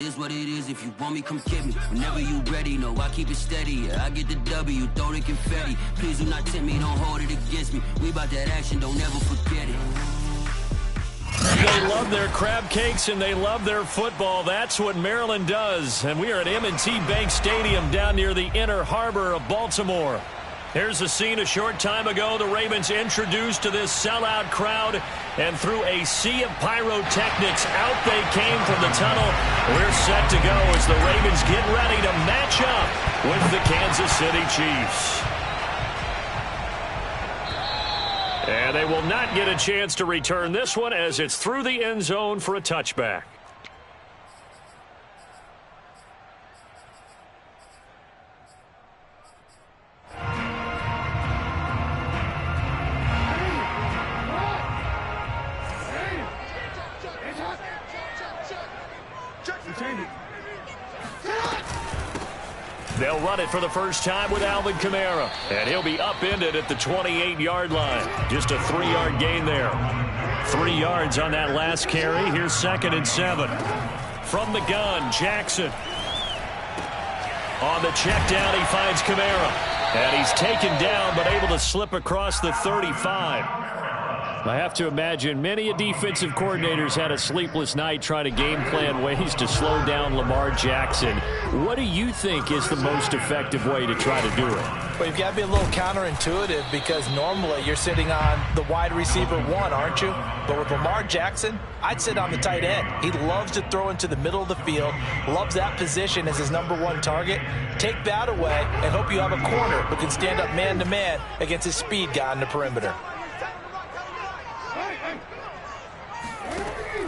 Is what it is. If you want me, come get me. Whenever you ready, no, I keep it steady. Yeah, I get the W, throw the confetti. Please do not tempt me, don't hold it against me. We about that action, don't ever forget it. They love their crab cakes and they love their football. That's what Maryland does. And we are at M&T Bank Stadium down near the Inner Harbor of Baltimore. Here's the scene a short time ago. The Ravens introduced to this sellout crowd, and through a sea of pyrotechnics, out they came from the tunnel. We're set to go as the Ravens get ready to match up with the Kansas City Chiefs. And they will not get a chance to return this one as it's through the end zone for a touchback. They'll run it for the first time with Alvin Kamara. And he'll be upended at the 28-yard line. Just a 3-yard gain there. 3 yards on that last carry. Here's 2nd and 7. From the gun, Jackson. On the check down, he finds Kamara. And he's taken down, but able to slip across the 35. I have to imagine many defensive coordinators had a sleepless night trying to game plan ways to slow down Lamar Jackson. What do you think is the most effective way to try to do it? Well, you've got to be a little counterintuitive because normally you're sitting on the wide receiver one, aren't you? But with Lamar Jackson, I'd sit on the tight end. He loves to throw into the middle of the field, loves that position as his #1 target. Take that away and hope you have a corner who can stand up man-to-man against his speed guy on the perimeter.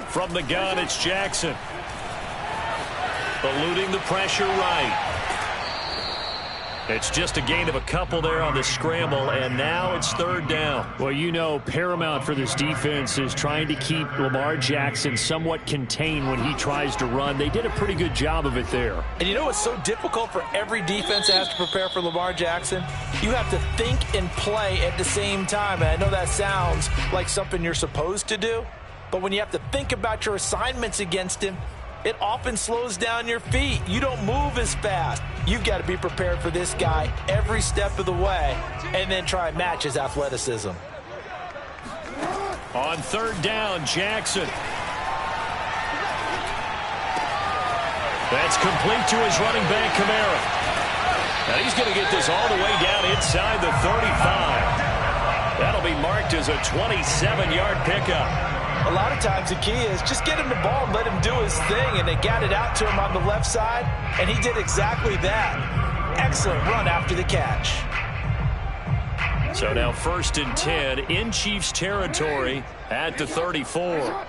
From the gun, it's Jackson. Eluding the pressure right. It's just a gain of a couple there on the scramble, and now it's 3rd down. Well, you know, paramount for this defense is trying to keep Lamar Jackson somewhat contained when he tries to run. They did a pretty good job of it there. And you know what's so difficult for every defense that has to prepare for Lamar Jackson? You have to think and play at the same time. And I know that sounds like something you're supposed to do, but when you have to think about your assignments against him, it often slows down your feet. You don't move as fast. You've got to be prepared for this guy every step of the way and then try and match his athleticism. On 3rd down, Jackson. That's complete to his running back, Kamara. And he's going to get this all the way down inside the 35. That'll be marked as a 27-yard pickup. A lot of times the key is just get him the ball and let him do his thing, and they got it out to him on the left side, and he did exactly that. Excellent run after the catch. So now 1st and 10 in Chiefs territory at the 34.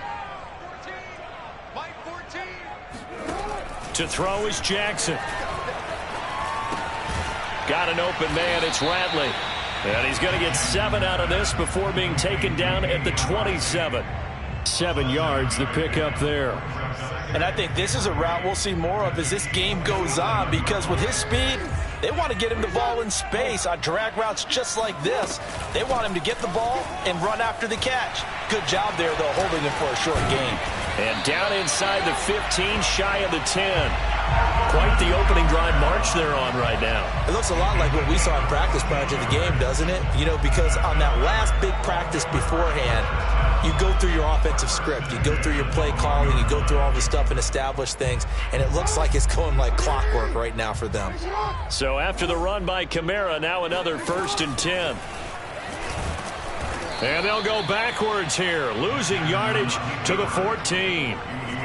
To throw is Jackson. Got an open man, it's Radley. And he's going to get 7 out of this before being taken down at the 27. 7 yards, the pickup there. And I think this is a route we'll see more of as this game goes on, because with his speed, they want to get him the ball in space on drag routes just like this. They want him to get the ball and run after the catch. Good job there, though, holding him for a short gain. And down inside the 15, shy of the 10. Quite the opening drive march they're on right now. It looks a lot like what we saw in practice prior to the game, doesn't it? You know, because on that last big practice beforehand, you go through your offensive script. You go through your play calling. You go through all the stuff and establish things. And it looks like it's going like clockwork right now for them. So after the run by Kamara, now another 1st and 10. And they'll go backwards here, losing yardage to the 14.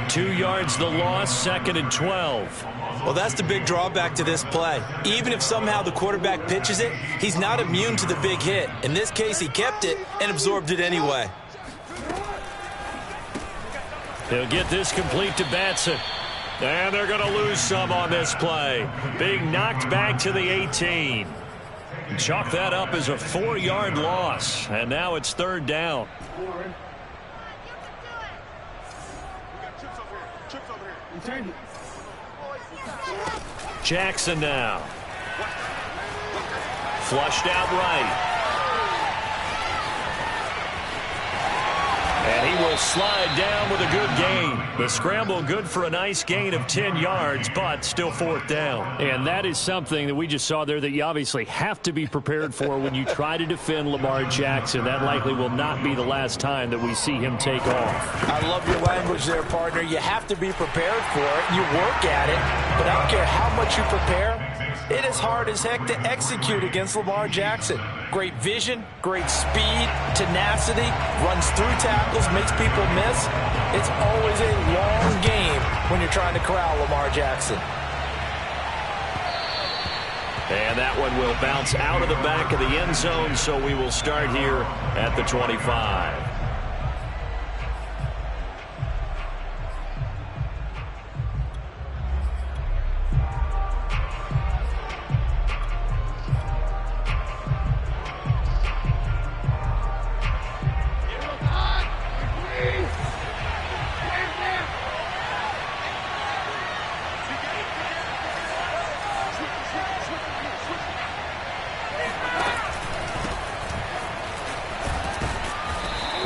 2 yards the loss, 2nd and 12. Well, that's the big drawback to this play. Even if somehow the quarterback pitches it, he's not immune to the big hit. In this case, he kept it and absorbed it anyway. He'll get this complete to Batson. And they're going to lose some on this play. Being knocked back to the 18. Chalk that up as a 4-yard loss. And now it's 3rd down. Jackson now. Flushed out right. And he will slide down with a good gain. The scramble good for a nice gain of 10 yards, but still fourth down. And that is something that we just saw there that you obviously have to be prepared for when you try to defend Lamar Jackson. That likely will not be the last time that we see him take off. I love your language there, partner. You have to be prepared for it. You work at it, but I don't care how much you prepare. It is hard as heck to execute against Lamar Jackson. Great vision, great speed, tenacity, runs through tackles, makes people miss. It's always a long game when you're trying to corral Lamar Jackson. And that one will bounce out of the back of the end zone, so we will start here at the 25.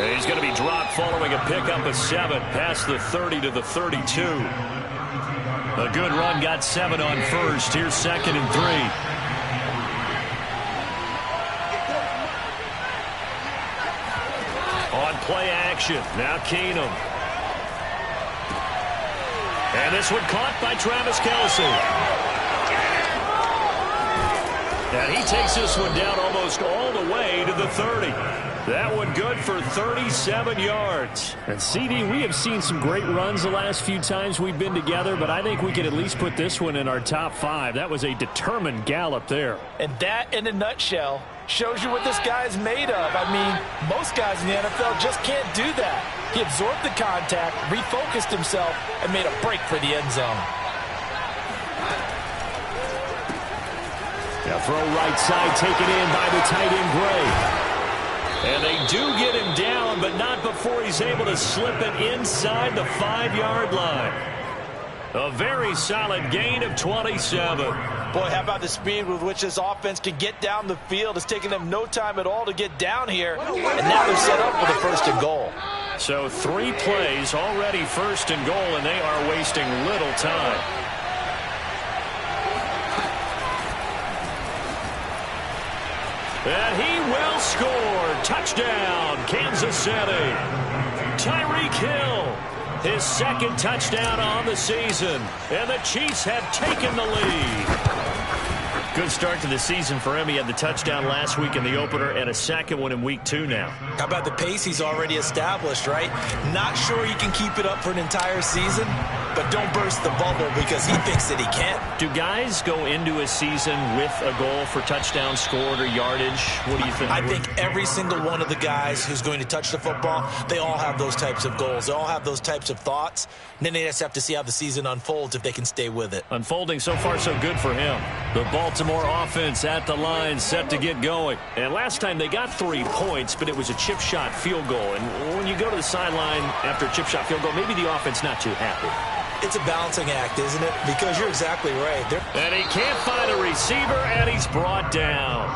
He's going to be dropped following a pickup of 7 past the 30 to the 32. A good run, got 7 on first. Here's 2nd and 3. On play action, now Keenum. And this one caught by Travis Kelce. And he takes this one down almost all the way to the 30. That one good for 37 yards. And CD, we have seen some great runs the last few times we've been together, but I think we could at least put this one in our top 5. That was a determined gallop there. And that, in a nutshell, shows you what this guy is made of. I mean, most guys in the NFL just can't do that. He absorbed the contact, refocused himself, and made a break for the end zone. Now throw right side, taken in by the tight end Gray. And they do get him down, but not before he's able to slip it inside the 5-yard line. A very solid gain of 27. Boy, how about the speed with which this offense can get down the field? It's taken them no time at all to get down here. And now they're set up with a 1st and goal. So 3 plays already 1st and goal, and they are wasting little time. And he will score. Touchdown, Kansas City. Tyreek Hill, his 2nd touchdown on the season. And the Chiefs have taken the lead. Good start to the season for him. He had the touchdown last week in the opener and a 2nd one in week 2 now. How about the pace he's already established, right? Not sure he can keep it up for an entire season, but don't burst the bubble because he thinks that he can. Do guys go into a season with a goal for touchdown scored or yardage? What do you think? I think every single one of the guys who's going to touch the football, they all have those types of goals. They all have those types of thoughts. And then they just have to see how the season unfolds if they can stay with it. Unfolding so far so good for him. The Baltimore offense at the line set to get going. And last time they got 3 points, but it was a chip shot field goal. And when you go to the sideline after a chip shot field goal, maybe the offense not too happy. It's a balancing act, isn't it? Because you're exactly right. And he can't find a receiver, and he's brought down.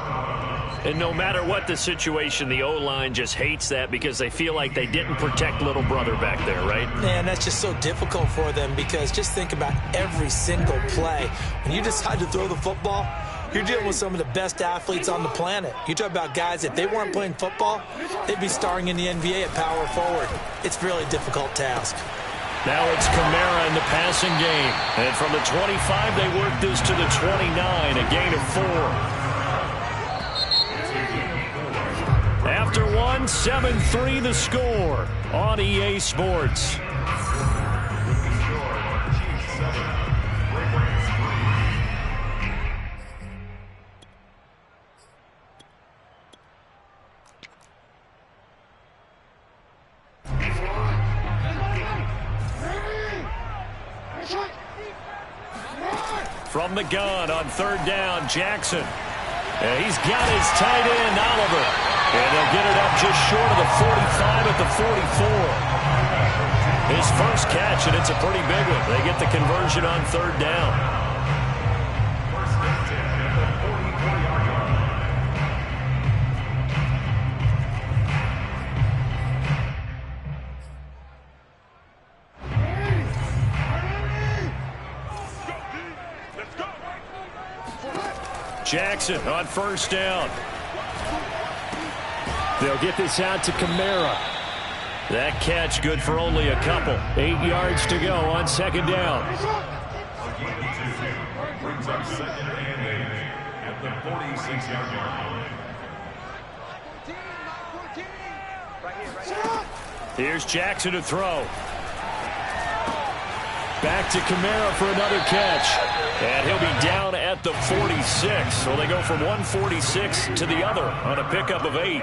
And no matter what the situation, the O-line just hates that because they feel like they didn't protect little brother back there, right? Man, that's just so difficult for them because just think about every single play. When you decide to throw the football, you're dealing with some of the best athletes on the planet. You talk about guys, if they weren't playing football, they'd be starring in the NBA at power forward. It's a really difficult task. Now it's Kamara in the passing game. And from the 25, they work this to the 29, a gain of 4. After 7-3 the score on EA Sports. From the gun on 3rd down, Jackson. And he's got his tight end, Oliver. And they'll get it up just short of the 45 at the 44. His first catch, and it's a pretty big one. They get the conversion on 3rd down. Jackson on first down. They'll get this out to Kamara. That catch good for only a couple. 8 yards to go on second down. Brings up second and 8 at the 46-yard line. Here's Jackson to throw. Back to Kamara for another catch. And he'll be down at the 46. So they go from 146 to the other on a pickup of 8.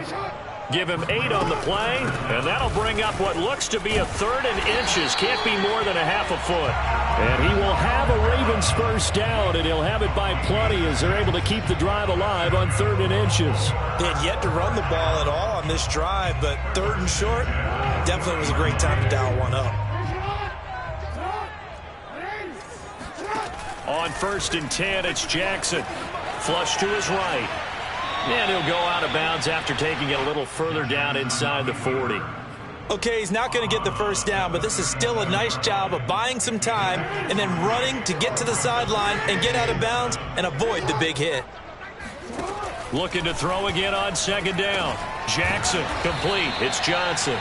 Give him 8 on the play, and that'll bring up what looks to be a 3rd and inches. Can't be more than a half a foot. And he will have a Ravens first down, and he'll have it by plenty as they're able to keep the drive alive on 3rd and inches. They had yet to run the ball at all on this drive, but 3rd and short definitely was a great time to dial one up. On 1st and 10, it's Jackson. Flush to his right. And he'll go out of bounds after taking it a little further down inside the 40. Okay, he's not going to get the first down, but this is still a nice job of buying some time and then running to get to the sideline and get out of bounds and avoid the big hit. Looking to throw again on second down. Jackson complete. It's Johnson.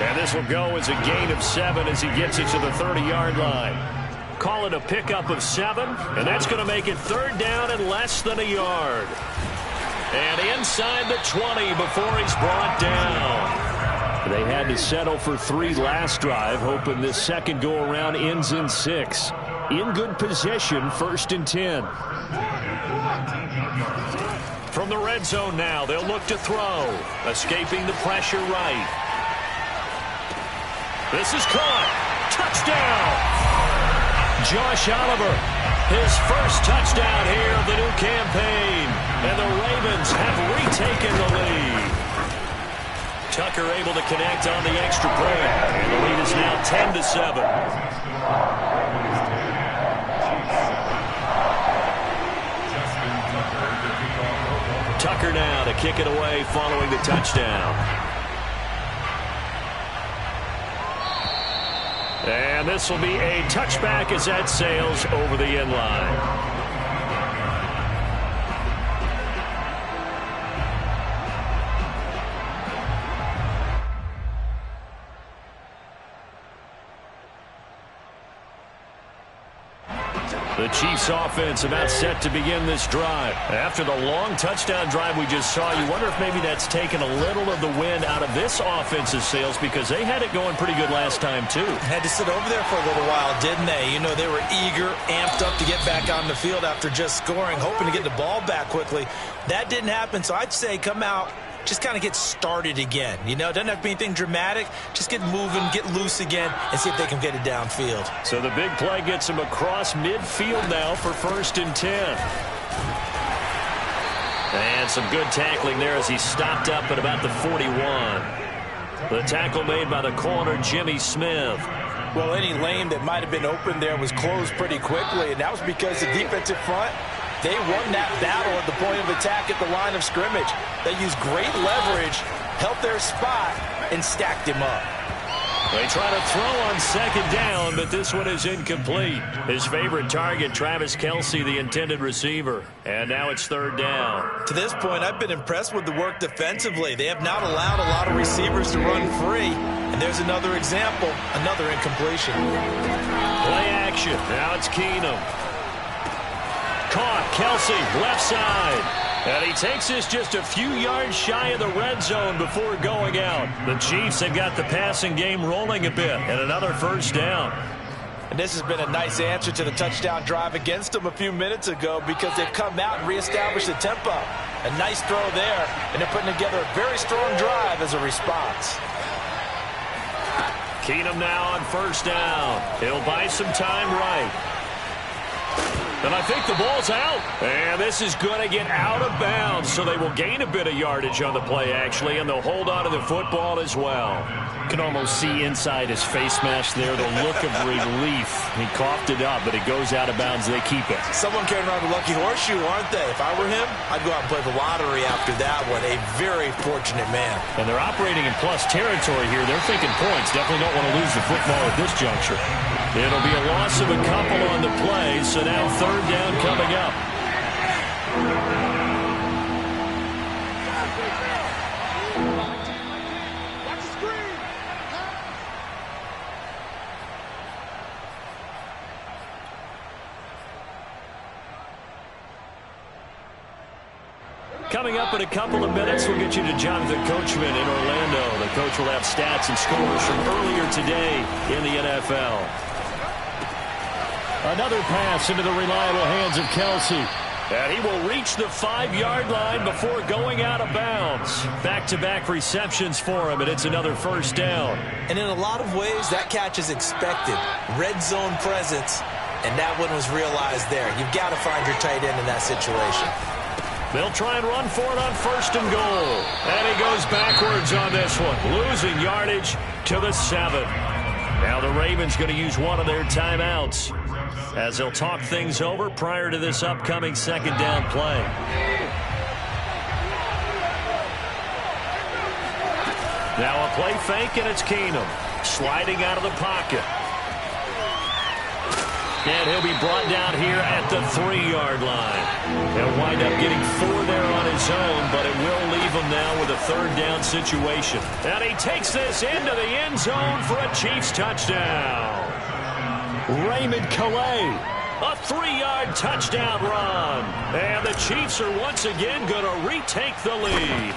And this will go as a gain of 7 as he gets it to the 30-yard line. Call it a pickup of 7, and that's going to make it 3rd down and less than a yard. And inside the 20 before he's brought down. They had to settle for 3 last drive, hoping this second go-around ends in 6. In good position, 1st and 10. From the red zone now, they'll look to throw. Escaping the pressure right. This is caught. Touchdown! Josh Oliver, his first touchdown here of the new campaign. And the Ravens have retaken the lead. Tucker able to connect on the extra point. And the lead is now 10-7. Tucker now to kick it away following the touchdown. And this will be a touchback as that sails over the end line. The Chiefs offense about set to begin this drive. After the long touchdown drive we just saw, you wonder if maybe that's taken a little of the wind out of this offense's sails because they had it going pretty good last time too. Had to sit over there for a little while, didn't they? You know, they were eager, amped up to get back on the field after just scoring, hoping to get the ball back quickly. That didn't happen, so I'd say come out, just kind of get started again. You know, it doesn't have to be anything dramatic. Just get moving, get loose again, and see if they can get it downfield. So the big play gets him across midfield now for 1st and 10. And some good tackling there as he stopped up at about the 41. The tackle made by the corner, Jimmy Smith. Well, any lane that might have been open there was closed pretty quickly, and that was because the defensive front, they won that battle at the point of attack at the line of scrimmage. They used great leverage, held their spot, and stacked him up. They try to throw on second down, but this one is incomplete. His favorite target, Travis Kelce, the intended receiver. And now it's 3rd down. To this point, I've been impressed with the work defensively. They have not allowed a lot of receivers to run free. And there's another example, another incompletion. Play action. Now it's Keenum. Caught. Kelce, left side. And he takes this just a few yards shy of the red zone before going out. The Chiefs have got the passing game rolling a bit, and another 1st down. And this has been a nice answer to the touchdown drive against them a few minutes ago because they've come out and reestablished the tempo. A nice throw there, and they're putting together a very strong drive as a response. Keenum now on 1st down. He'll buy some time right. And I think the ball's out. And this is going to get out of bounds, so they will gain a bit of yardage on the play, actually, and they'll hold on to the football as well. You can almost see inside his face mask there the look of relief. He coughed it up, but it goes out of bounds. They keep it. Someone carrying around a lucky horseshoe, aren't they? If I were him, I'd go out and play the lottery after that one. A very fortunate man. And they're operating in plus territory here. They're thinking points. Definitely don't want to lose the football at this juncture. It'll be a loss of a couple on the play, so now 3rd down coming up. Coming up in a couple of minutes, we'll get you to Jonathan Coachman in Orlando. The coach will have stats and scores from earlier today in the NFL. Another pass into the reliable hands of Kelsey. And he will reach the 5-yard line before going out of bounds. Back-to-back receptions for him, and it's another first down. And in a lot of ways, that catch is expected. Red zone presence, and that one was realized there. You've got to find your tight end in that situation. They'll try and run for it on 1st and goal. And he goes backwards on this one, losing yardage to the 7. Now the Ravens going to use one of their timeouts as they'll talk things over prior to this upcoming 2nd down play. Now a play fake, and it's Keenum sliding out of the pocket. And he'll be brought down here at the 3-yard line. He'll wind up getting 4 there on his own, but it will leave him now with a 3rd down situation. And he takes this into the end zone for a Chiefs touchdown. Raymond Calais, a 3-yard touchdown run. And the Chiefs are once again going to retake the lead.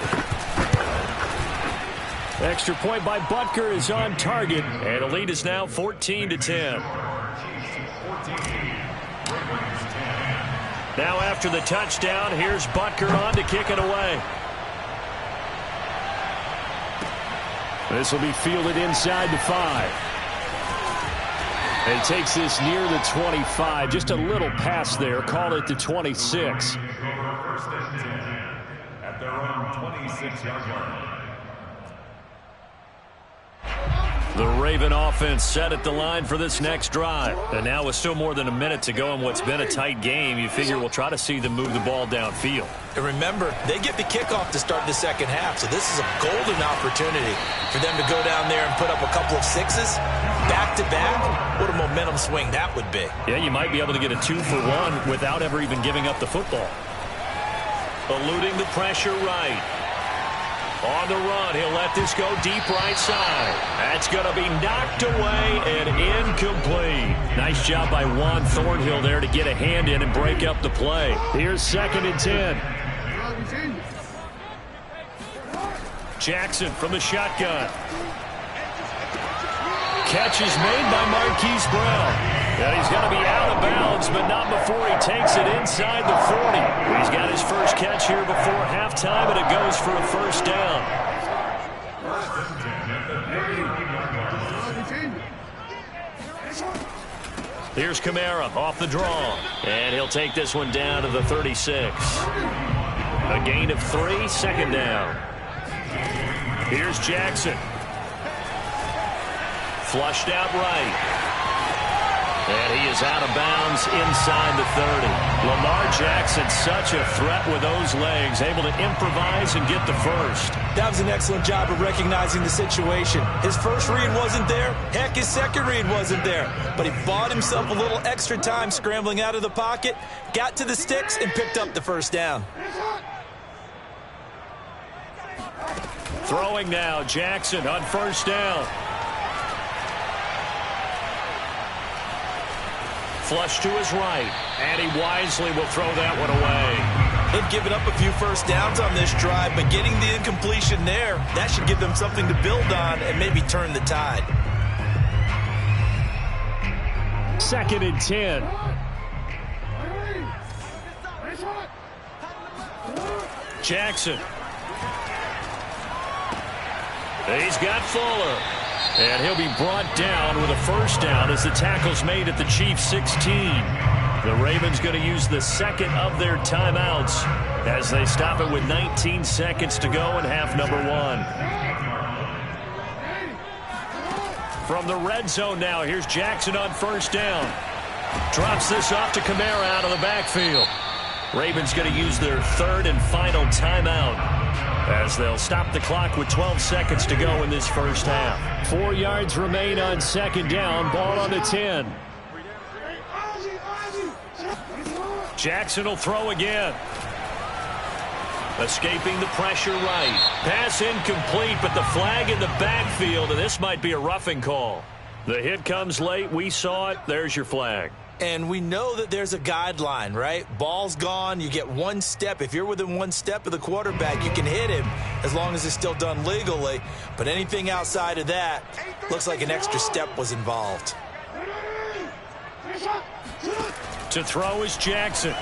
Extra point by Butker is on target, and the lead is now 14-10. Now after the touchdown, here's Butker on to kick it away. This will be fielded inside the 5. And takes this near the 25. Just a little pass there. Call it the 26. At their own 26-yard line. The Raven offense set at the line for this next drive. And now with still more than a minute to go in what's been a tight game, you figure we'll try to see them move the ball downfield. And remember, they get the kickoff to start the 2nd half, so this is a golden opportunity for them to go down there and put up a couple of 6s back-to-back. What a momentum swing that would be. Yeah, you might be able to get a 2-for-1 without ever even giving up the football. Eluding the pressure right. On the run, he'll let this go deep right side. That's going to be knocked away and incomplete. Nice job by Juan Thornhill there to get a hand in and break up the play. Here's 2nd and 10. Jackson from the shotgun. Catch is made by Marquise Brown. And he's going to be out of bounds, but not before he takes it inside the 40. He's got his first catch here before halftime, and it goes for a first down. Here's Kamara off the draw, and he'll take this one down to the 36. A gain of 3, 2nd down. Here's Jackson. Flushed out right. And he is out of bounds inside the 30. Lamar Jackson, such a threat with those legs, able to improvise and get the first. That was an excellent job of recognizing the situation. His first read wasn't there. Heck, his second read wasn't there. But he bought himself a little extra time scrambling out of the pocket, got to the sticks, and picked up the first down. Throwing now, Jackson on 1st down. Flush to his right, and he wisely will throw that one away. They've given up a few first downs on this drive, but getting the incompletion there, that should give them something to build on and maybe turn the tide. 2nd and 10. Jackson. He's got Fuller. And he'll be brought down with a first down as the tackle's made at the Chiefs' 16. The Ravens going to use the 2nd of their timeouts as they stop it with 19 seconds to go in half number 1. From the red zone now, here's Jackson on 1st down. Drops this off to Kamara out of the backfield. Ravens going to use their 3rd and final timeout as they'll stop the clock with 12 seconds to go in this first half. 4 yards remain on 2nd down. Ball on the 10. Jackson will throw again. Escaping the pressure right. Pass incomplete, but the flag in the backfield, and this might be a roughing call. The hit comes late. We saw it. There's your flag. And we know that there's a guideline, right? Ball's gone, you get one step. If you're within one step of the quarterback, you can hit him as long as it's still done legally. But anything outside of that, looks like an extra step was involved. To throw is Jackson.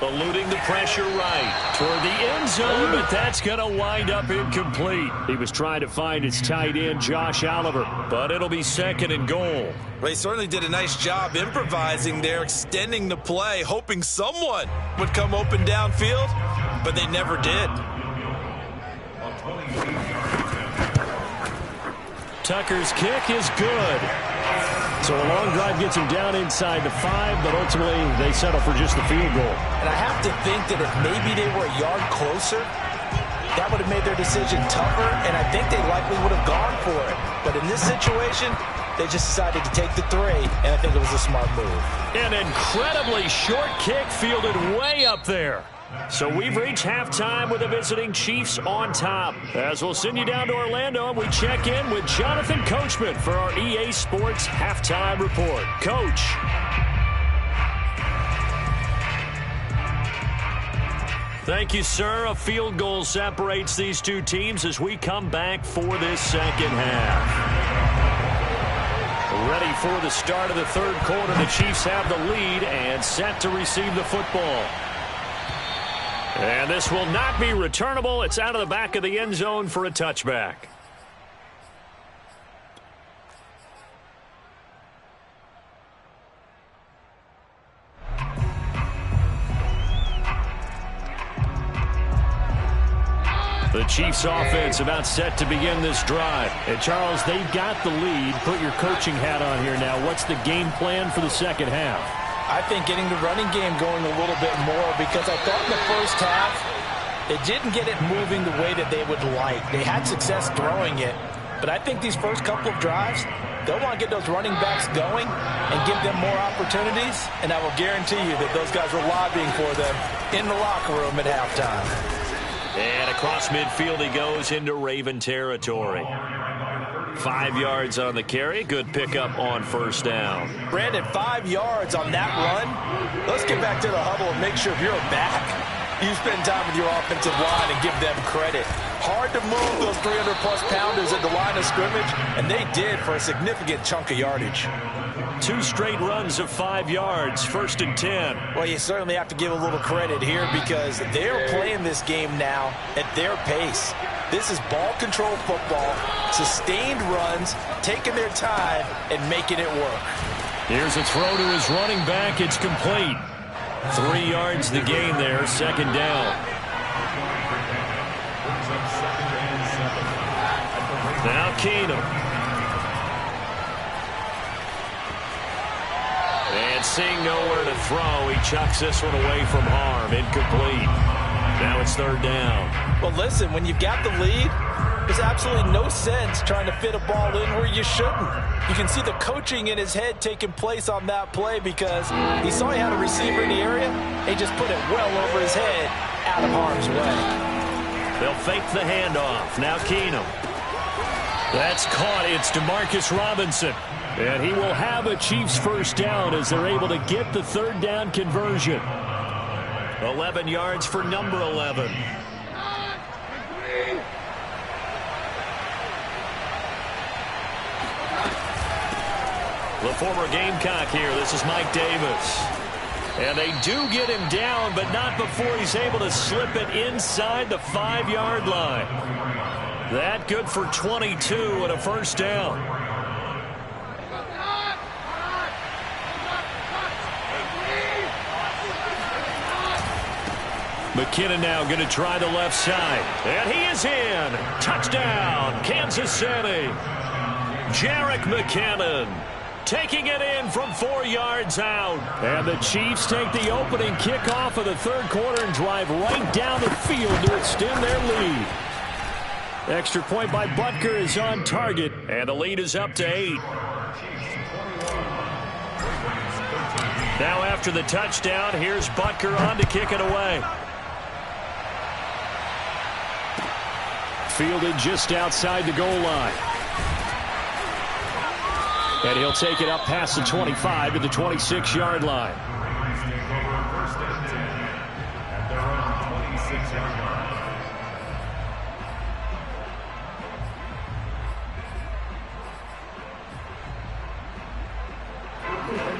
Eluding the pressure right toward the end zone, but that's going to wind up incomplete. He was trying to find his tight end, Josh Oliver, but it'll be 2nd and goal. Well, he certainly did a nice job improvising there, extending the play, hoping someone would come open downfield, but they never did. Tucker's kick is good. So a long drive gets him down inside the 5, but ultimately they settle for just the field goal. And I have to think that if maybe they were a yard closer, that would have made their decision tougher, and I think they likely would have gone for it. But in this situation, they just decided to take the 3, and I think it was a smart move. An incredibly short kick fielded way up there. So we've reached halftime with the visiting Chiefs on top. As we'll send you down to Orlando, and we check in with Jonathan Coachman for our EA Sports Halftime Report. Coach. Thank you, sir. A field goal separates these two teams as we come back for this second half. Ready for the start of the third quarter. The Chiefs have the lead and set to receive the football. And this will not be returnable. It's out of the back of the end zone for a touchback. The Chiefs offense about set to begin this drive. And Charles, they've got the lead. Put your coaching hat on here now. What's the game plan for the second half? I think getting the running game going a little bit more, because I thought in the first half they didn't get it moving the way that they would like. They had success throwing it, but I think these first couple of drives, they'll want to get those running backs going and give them more opportunities, and I will guarantee you that those guys were lobbying for them in the locker room at halftime. And across midfield he goes into Raven territory. 5 yards on the carry. Good pickup on first down. Brandon, 5 yards on that run. Let's get back to the huddle and make sure if you're back, you spend time with your offensive line and give them credit. Hard to move those 300-plus pounders at the line of scrimmage, and they did for a significant chunk of yardage. 2 straight runs of 5 yards, 1st and 10. Well, you certainly have to give a little credit here because they're playing this game now at their pace. This is ball control football, sustained runs, taking their time and making it work. Here's a throw to his running back. It's complete. 3 yards the gain there, 2nd down. Now Keenum. And seeing nowhere to throw, he chucks this one away from harm. Incomplete. Now it's 3rd down. Well, listen, when you've got the lead, there's absolutely no sense trying to fit a ball in where you shouldn't. You can see the coaching in his head taking place on that play because he saw he had a receiver in the area. He just put it well over his head, out of harm's way. They'll fake the handoff. Now Keenum. That's caught. It's DeMarcus Robinson. And he will have a Chiefs first down as they're able to get the 3rd down conversion. 11 yards for number 11. The former Gamecock here. This is Mike Davis. And they do get him down, but not before he's able to slip it inside the 5-yard line. That good for 22 and a first down. McKinnon now going to try the left side. And he is in. Touchdown, Kansas City. Jerick McKinnon taking it in from 4 yards out. And the Chiefs take the opening kickoff of the third quarter and drive right down the field to extend their lead. Extra point by Butker is on target. And the lead is up to 8. Now after the touchdown, here's Butker on to kick it away. Fielded just outside the goal line. And he'll take it up past the 25 to the 26-yard line. First and 10 at their own 26-yard line.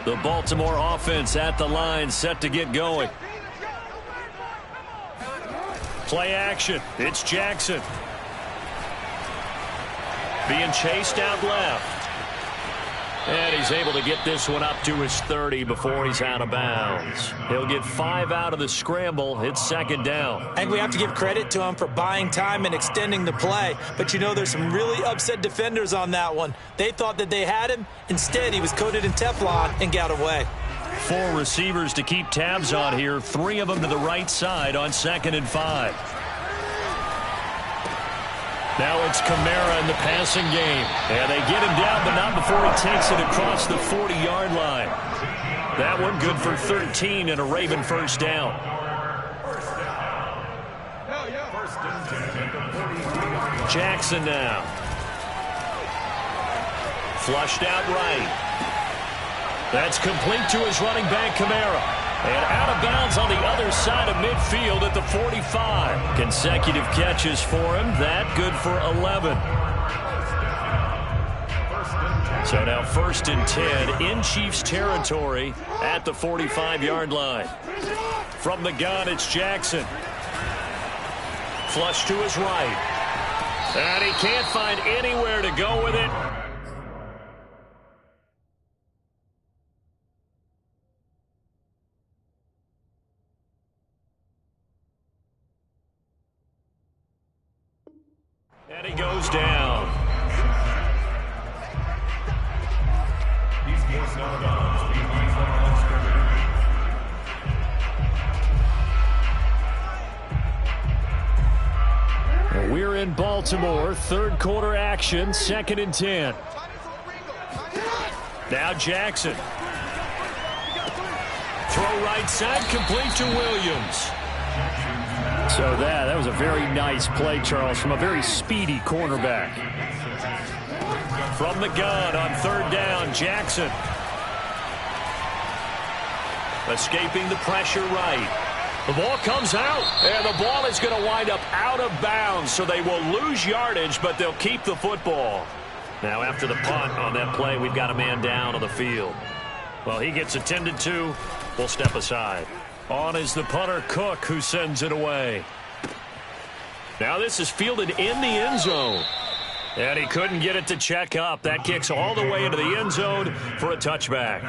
The Baltimore offense at the line, set to get going. Play action. It's Jackson. Being chased out left. And he's able to get this one up to his 30 before he's out of bounds. He'll get 5 out of the scramble. It's second down. I think we have to give credit to him for buying time and extending the play. But, you know, there's some really upset defenders on that one. They thought that they had him. Instead, he was coated in Teflon and got away. 4 receivers to keep tabs on here. 3 of them to the right side on 2nd and 5. Now it's Kamara in the passing game. And they get him down, but not before he takes it across the 40-yard line. That one good for 13 and a Raven first down. Jackson now. Flushed out right. That's complete to his running back, Kamara. And out of bounds on the other side of midfield at the 45. Consecutive catches for him. That good for 11. So now 1st and 10 in Chiefs territory at the 45-yard line. From the gun, it's Jackson. Flush to his right. And he can't find anywhere to go with it. And he goes down. He's forced out of bounds behind the line of scrimmage. We're in Baltimore. 3rd quarter action. 2nd and 10. Now Jackson. Throw right side, complete to Williams. So that was a very nice play, Charles, from a very speedy cornerback. From the gun on 3rd down, Jackson. Escaping the pressure right. The ball comes out, and the ball is going to wind up out of bounds, so they will lose yardage, but they'll keep the football. Now, after the punt on that play, we've got a man down on the field. Well, he gets attended to. We'll step aside. On is the punter, Cook, who sends it away. Now this is fielded in the end zone. And he couldn't get it to check up. That kicks all the way into the end zone for a touchback.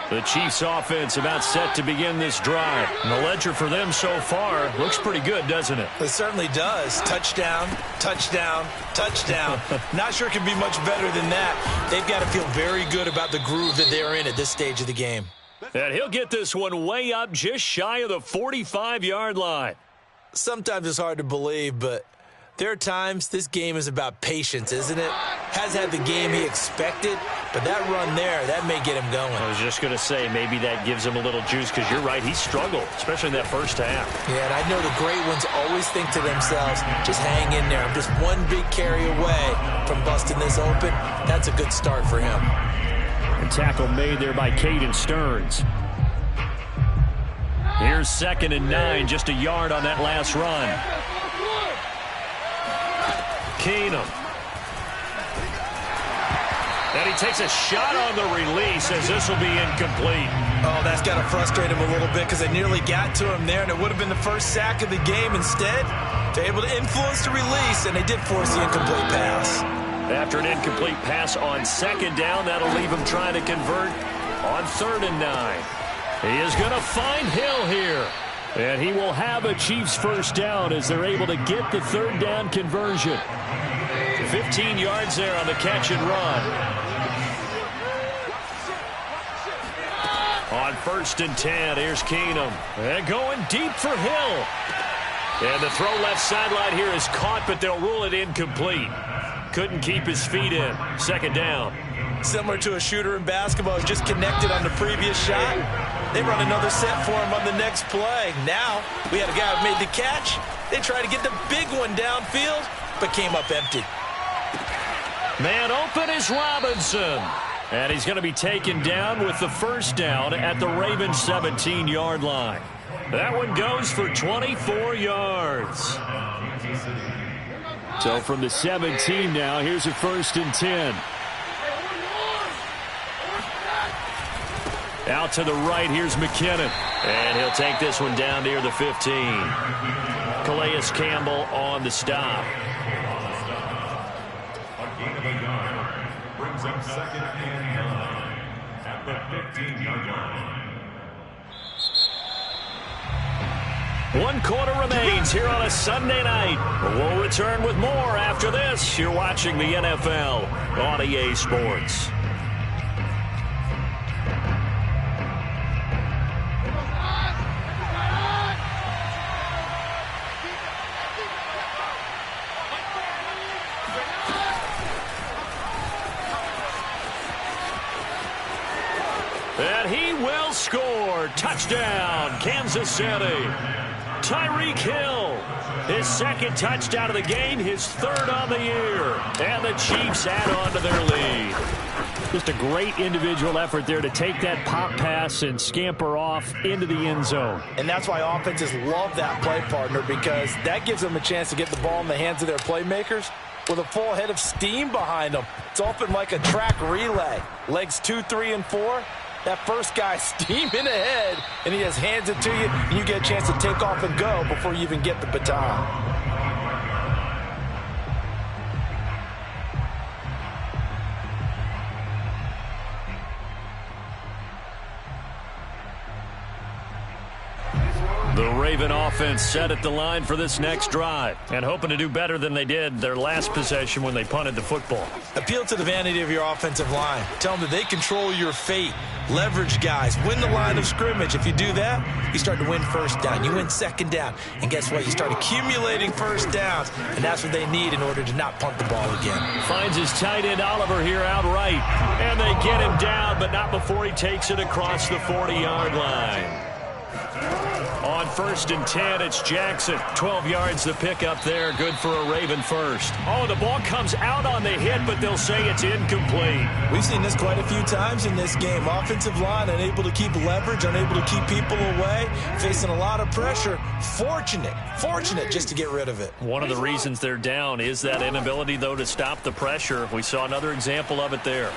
The Chiefs offense about set to begin this drive. And the ledger for them so far looks pretty good, doesn't it? It certainly does. Touchdown, touchdown, touchdown. Not sure it can be much better than that. They've got to feel very good about the groove that they're in at this stage of the game. And he'll get this one way up just shy of the 45-yard line. Sometimes it's hard to believe, but there are times this game is about patience, isn't it? Has had the game he expected, but that run there, that may get him going. I was just going to say, maybe that gives him a little juice, because you're right, he struggled, especially in that first half. Yeah, and I know the great ones always think to themselves, just hang in there. I'm just one big carry away from busting this open. That's a good start for him. A tackle made there by Caden Stearns. Here's 2nd and 9, just a yard on that last run. Keenum. And he takes a shot on the release as this will be incomplete. Oh, that's got to frustrate him a little bit because they nearly got to him there, and it would have been the first sack of the game. Instead, they're able to influence the release, and they did force the incomplete pass. After an incomplete pass on 2nd down, that'll leave him trying to convert on 3rd and 9. He is going to find Hill here. And he will have a Chiefs first down as they're able to get the 3rd down conversion. 15 yards there on the catch and run. On 1st and 10, here's Keenum. And going deep for Hill. And the throw left sideline here is caught, but they'll rule it incomplete. Couldn't keep his feet in. 2nd down. Similar to a shooter in basketball who just connected on the previous shot. They run another set for him on the next play. Now, we had a guy who made the catch. They tried to get the big one downfield, but came up empty. Man open is Robinson. And he's going to be taken down with the first down at the Ravens 17-yard line. That one goes for 24 yards. So from the 17 now, here's a 1st and 10. Out to the right, here's McKinnon. And he'll take this one down near the 15. Calais Campbell on the stop. A gain of a yard brings up 2nd and 9 at the 15-yard line. 1 quarter remains here on a Sunday night. We'll return with more after this. You're watching the NFL on EA Sports. And he will score. Touchdown, Kansas City. Tyreek Hill, his 2nd touchdown of the game, his 3rd on the year. And the Chiefs add on to their lead. Just a great individual effort there to take that pop pass and scamper off into the end zone. And that's why offenses love that play, partner, because that gives them a chance to get the ball in the hands of their playmakers with a full head of steam behind them. It's often like a track relay. Legs 2, 3, and 4. That first guy steaming ahead, and he just hands it to you, and you get a chance to take off and go before you even get the baton. The Raven offense set at the line for this next drive and hoping to do better than they did their last possession when they punted the football. Appeal to the vanity of your offensive line. Tell them that they control your fate. Leverage guys. Win the line of scrimmage. If you do that, you start to win 1st down. You win 2nd down. And guess what? You start accumulating 1st downs. And that's what they need in order to not punt the ball again. Finds his tight end Oliver here outright. And they get him down, but not before he takes it across the 40-yard line. On 1st and 10, it's Jackson. 12 yards the pickup there. Good for a Raven first. Oh, the ball comes out on the hit, but they'll say it's incomplete. We've seen this quite a few times in this game. Offensive line unable to keep leverage, unable to keep people away, facing a lot of pressure. Fortunate just to get rid of it. One of the reasons they're down is that inability, though, to stop the pressure. We saw another example of it there.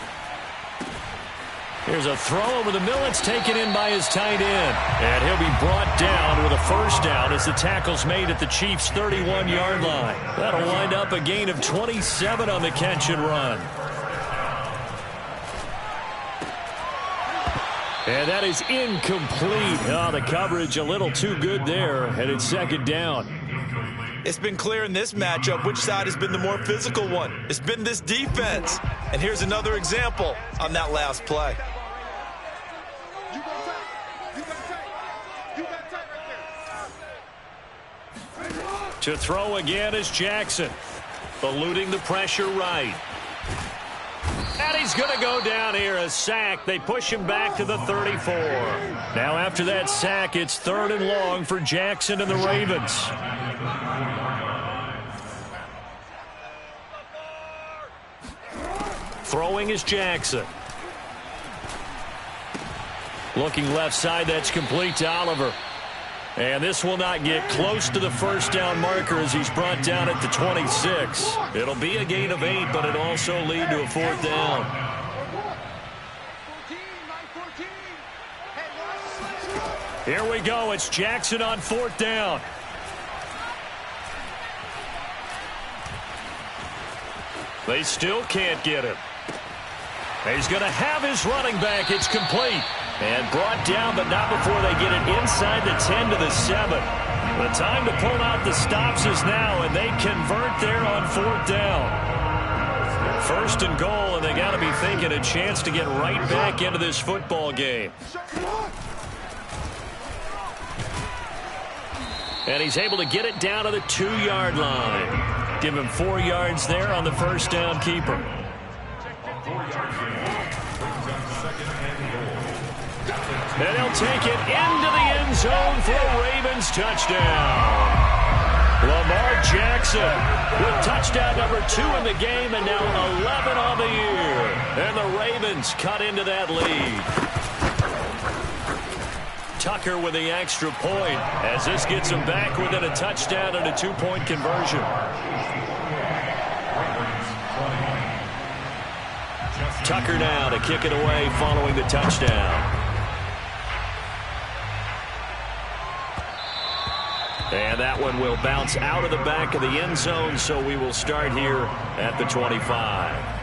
Here's a throw over the middle. It's taken in by his tight end. And he'll be brought down with a 1st down as the tackle's made at the Chiefs' 31-yard line. That'll wind up a gain of 27 on the catch and run. And that is incomplete. Oh, the coverage a little too good there, and it's 2nd down. It's been clear in this matchup which side has been the more physical one. It's been this defense. And here's another example on that last play. To throw again is Jackson. Eluding the pressure right. And he's going to go down here, a sack. They push him back to the 34. Now after that sack, it's 3rd and long for Jackson and the Ravens. Throwing is Jackson. Looking left side, that's complete to Oliver. And this will not get close to the 1st down marker as he's brought down at the 26. It'll be a gain of 8, but it'll also lead to a 4th down. Here we go. It's Jackson on 4th down. They still can't get him. He's going to have his running back. It's complete. And brought down, but not before they get it inside the 10 to the 7. The time to pull out the stops is now, and they convert there on 4th down. 1st and goal, and they got to be thinking a chance to get right back into this football game. And he's able to get it down to the 2-yard line. Give him 4 yards there on the 1st down keeper. And he'll take it into the end zone for a Ravens touchdown. Lamar Jackson with touchdown number 2 in the game and now 11 on the year. And the Ravens cut into that lead. Tucker with the extra point as this gets him back within a touchdown and a 2-point conversion. Tucker now to kick it away following the touchdown. And that one will bounce out of the back of the end zone, so we will start here at the 25.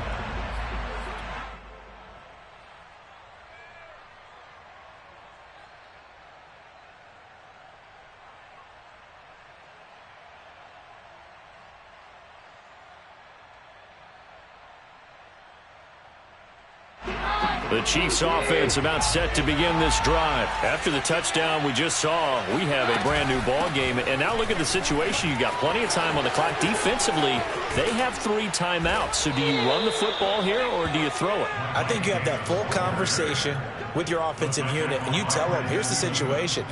The Chiefs offense about set to begin this drive. After the touchdown we just saw, we have a brand new ball game. And now look at the situation. You got plenty of time on the clock. Defensively, they have 3 timeouts. So do you run the football here or do you throw it? I think you have that full conversation with your offensive unit and you tell them, here's the situation.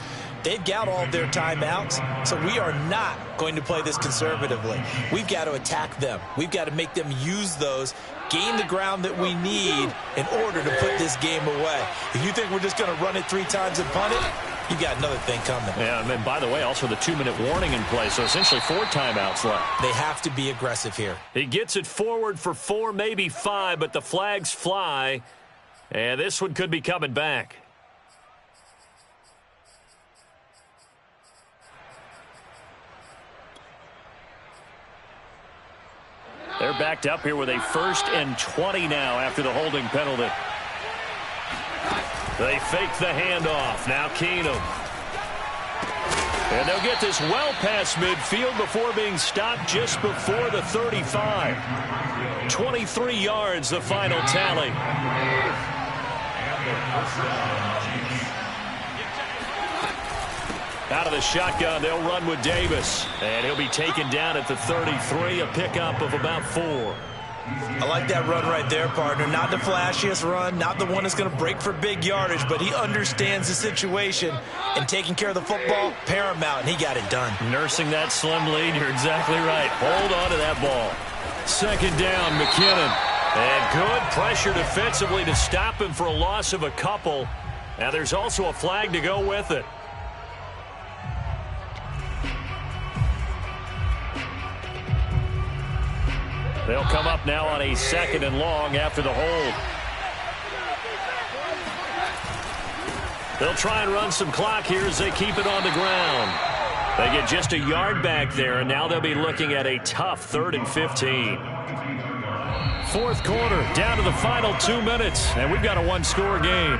They've got all of their timeouts, so we are not going to play this conservatively. We've got to attack them. We've got to make them use those, gain the ground that we need in order to put this game away. If you think we're just going to run it 3 times and punt it, you got another thing coming. Yeah, and then, by the way, also the 2-minute warning in play, so essentially 4 timeouts left. They have to be aggressive here. He gets it forward for 4, maybe 5, but the flags fly, and this one could be coming back. They're backed up here with a 1st and 20 now after the holding penalty. They fake the handoff. Now Keenum. And they'll get this well past midfield before being stopped just before the 35. 23 yards, the final tally. Out of the shotgun, they'll run with Davis. And he'll be taken down at the 33, a pickup of about 4. I like that run right there, partner. Not the flashiest run, not the one that's going to break for big yardage, but he understands the situation, and taking care of the football, paramount, and he got it done. Nursing that slim lead, you're exactly right. Hold on to that ball. 2nd down, McKinnon. And good pressure defensively to stop him for a loss of a couple. Now there's also a flag to go with it. They'll come up now on a 2nd and long after the hold. They'll try and run some clock here as they keep it on the ground. They get just a yard back there, and now they'll be looking at a tough 3rd and 15. 4th quarter, down to the final 2 minutes, and we've got a 1-score game.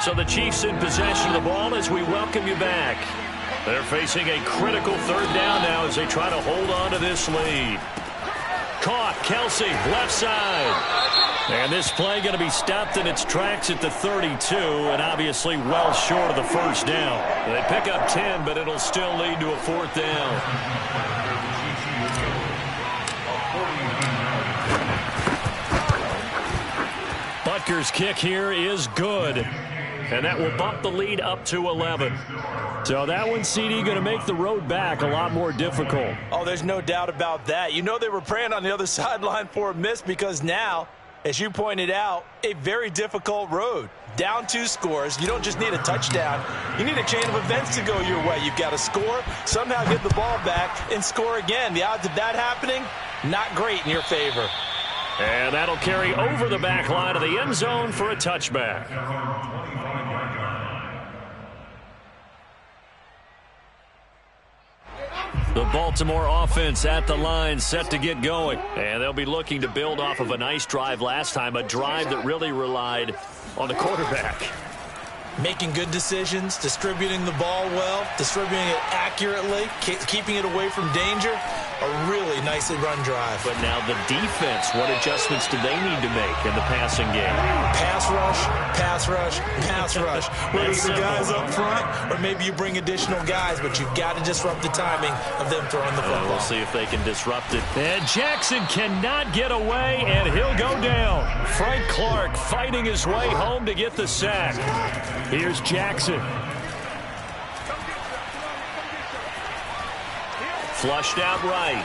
So the Chiefs in possession of the ball as we welcome you back. They're facing a critical 3rd down now as they try to hold on to this lead. Caught, Kelsey, left side. And this play going to be stopped in its tracks at the 32, and obviously well short of the 1st down. They pick up 10, but it'll still lead to a 4th down. Butker's kick here is good. And that will bump the lead up to 11. So that one, CD, going to make the road back a lot more difficult. Oh, there's no doubt about that. You know they were praying on the other sideline for a miss because now, as you pointed out, a very difficult road. Down 2 scores. You don't just need a touchdown. You need a chain of events to go your way. You've got to score, somehow get the ball back, and score again. The odds of that happening, not great in your favor. And that'll carry over the back line of the end zone for a touchback. The Baltimore offense at the line set to get going. And they'll be looking to build off of a nice drive last time, a drive that really relied on the quarterback. Making good decisions, distributing the ball well, distributing it accurately, keeping it away from danger. a really nicely run drive. But now the defense, what adjustments do they need to make in the passing game? Pass rush, pass rush, pass rush. Whether it's the guys up front or maybe you bring additional guys, but you've got to disrupt the timing of them throwing the football. We'll see if they can disrupt it. And Jackson cannot get away, and he'll go down. Frank Clark fighting his way home to get the sack. Here's Jackson. Flushed out right.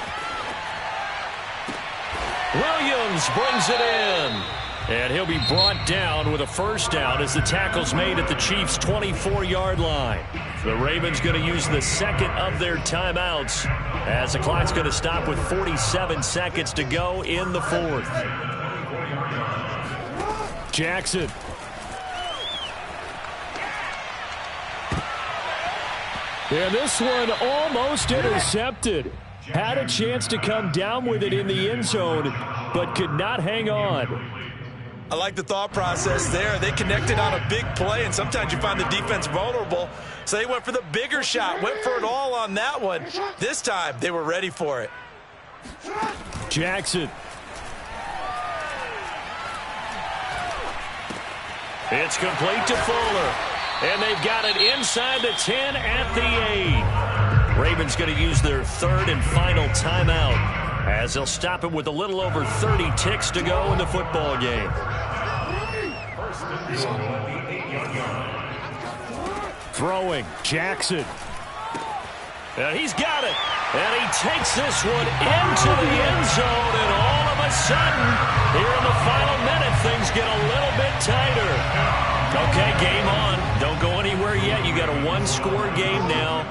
Williams brings it in. And he'll be brought down with a first down as the tackle's made at the Chiefs' 24-yard line. The Ravens going to use the second of their timeouts as the clock's going to stop with 47 seconds to go in the fourth. Jackson. And this one almost intercepted. Had a chance to come down with it in the end zone, but could not hang on. I like the thought process there. They connected on a big play, and sometimes you find the defense vulnerable. So they went for the bigger shot, went for it all on that one. This time, they were ready for it. Jackson. It's complete to Fuller. And they've got it inside the 10 at the 8. Ravens going to use their third and final timeout as they'll stop it with a little over 30 ticks to go in the football game. Throwing, Jackson. And he's got it. And he takes this one into the end zone. And all of a sudden, here in the final minute, things get a little bit tighter. Okay, game on. Don't go anywhere yet. You got a one-score game now.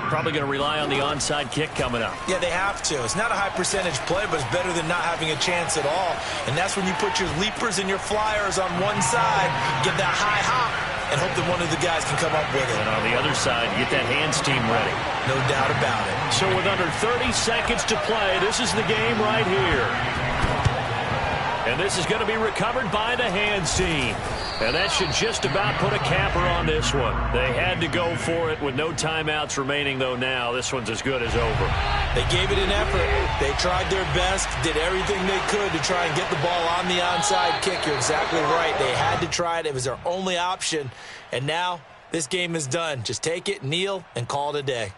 Probably going to rely on the onside kick coming up. Yeah, they have to. It's not a high percentage play, but it's better than not having a chance at all. And that's when you put your leapers and your flyers on one side, get that high hop, and hope that one of the guys can come up with it. And on the other side, get that hands team ready. No doubt about it. So with under 30 seconds to play, this is the game right here. And this is going to be recovered by the hands team. And that should just about put a capper on this one. They had to go for it with no timeouts remaining, though now. This one's as good as over. They gave it an effort. They tried their best, did everything they could to try and get the ball on the onside kick. You're exactly right. They had to try it. It was their only option. And now this game is done. Just take it, kneel, and call it a day.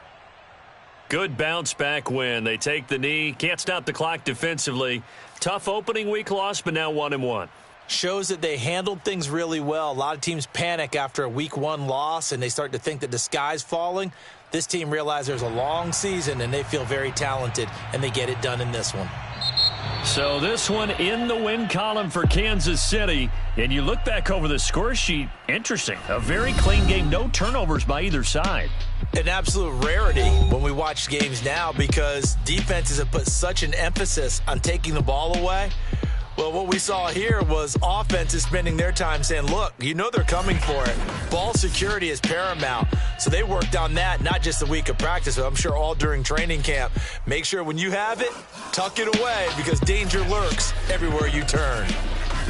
Good bounce-back win. They take the knee. Can't stop the clock defensively. Tough opening week loss, but now 1-1. Shows that they handled things really well. A lot of teams panic after a week 1 loss, and they start to think that the sky's falling. This team realizes there's a long season, and they feel very talented, and they get it done in this one. So this one in the win column for Kansas City. And you look back over the score sheet, interesting. A very clean game, no turnovers by either side. An absolute rarity when we watch games now because defenses have put such an emphasis on taking the ball away. Well, what we saw here was offenses spending their time saying, look, you know they're coming for it. Ball security is paramount. So they worked on that, not just a week of practice, but I'm sure all during training camp. Make sure when you have it, tuck it away because danger lurks everywhere you turn.